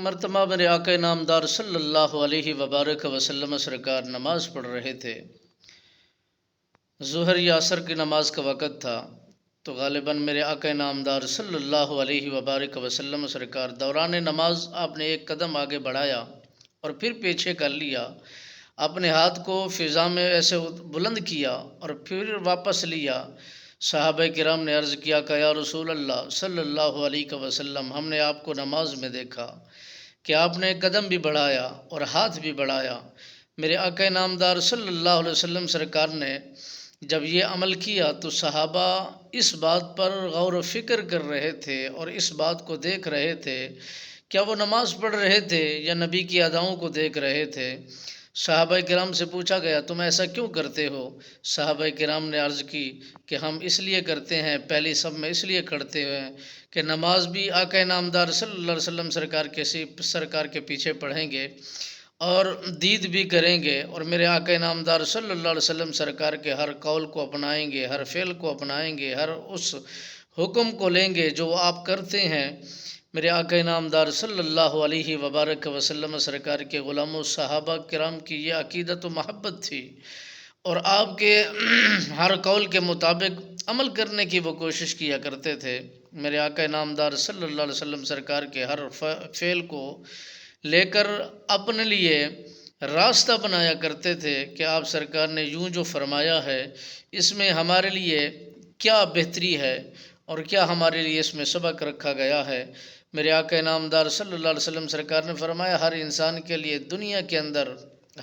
مرتبہ میرے آقا نامدار صلی اللہ علیہ وبارک وسلم سرکار نماز پڑھ رہے تھے۔ ظہر یا عصر کی نماز کا وقت تھا، تو غالباً میرے آقا نامدار صلی اللہ علیہ وبارک وسلم سرکار دوران نماز آپ نے ایک قدم آگے بڑھایا اور پھر پیچھے کر لیا، اپنے ہاتھ کو فضا میں ایسے بلند کیا اور پھر واپس لیا۔ صحابہ کرام نے عرض کیا کہ یا رسول اللہ صلی اللہ علیہ وسلم، ہم نے آپ کو نماز میں دیکھا کہ آپ نے قدم بھی بڑھایا اور ہاتھ بھی بڑھایا۔ میرے آقا نامدار صلی اللہ علیہ وسلم سرکار نے جب یہ عمل کیا تو صحابہ اس بات پر غور و فکر کر رہے تھے اور اس بات کو دیکھ رہے تھے، کیا وہ نماز پڑھ رہے تھے یا نبی کی اداؤں کو دیکھ رہے تھے۔ صحابہ کرام سے پوچھا گیا تم ایسا کیوں کرتے ہو؟ صحابہ کرام نے عرض کی کہ ہم اس لیے کرتے ہیں، پہلی سب میں اس لیے کرتے ہیں کہ نماز بھی آقا نامدار صلی اللہ علیہ وسلم سرکار کے پیچھے پڑھیں گے اور دید بھی کریں گے، اور میرے آقا نامدار صلی اللہ علیہ وسلم سرکار کے ہر قول کو اپنائیں گے، ہر فعل کو اپنائیں گے، ہر اس حکم کو لیں گے جو آپ کرتے ہیں۔ میرے آقا نامدار صلی اللہ علیہ وبارک وسلم سرکار کے غلاموں صحابہ کرام کی یہ عقیدت و محبت تھی، اور آپ کے ہر قول کے مطابق عمل کرنے کی وہ کوشش کیا کرتے تھے۔ میرے آقا نامدار صلی اللہ علیہ وسلم سرکار کے ہر فعل کو لے کر اپنے لیے راستہ بنایا کرتے تھے کہ آپ سرکار نے یوں جو فرمایا ہے اس میں ہمارے لیے کیا بہتری ہے اور کیا ہمارے لیے اس میں سبق رکھا گیا ہے۔ میرے آقا نامدار صلی اللہ علیہ وسلم سرکار نے فرمایا ہر انسان کے لیے دنیا کے اندر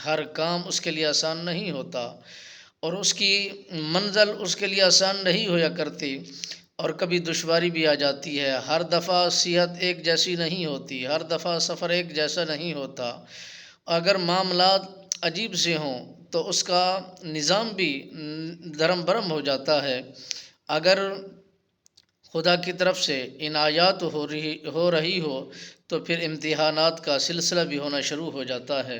ہر کام اس کے لیے آسان نہیں ہوتا، اور اس کی منزل اس کے لیے آسان نہیں ہویا کرتی، اور کبھی دشواری بھی آ جاتی ہے۔ ہر دفعہ صحت ایک جیسی نہیں ہوتی، ہر دفعہ سفر ایک جیسا نہیں ہوتا، اگر معاملات عجیب سے ہوں تو اس کا نظام بھی دھرم برم ہو جاتا ہے۔ اگر خدا کی طرف سے عنایات ہو رہی ہو تو پھر امتحانات کا سلسلہ بھی ہونا شروع ہو جاتا ہے۔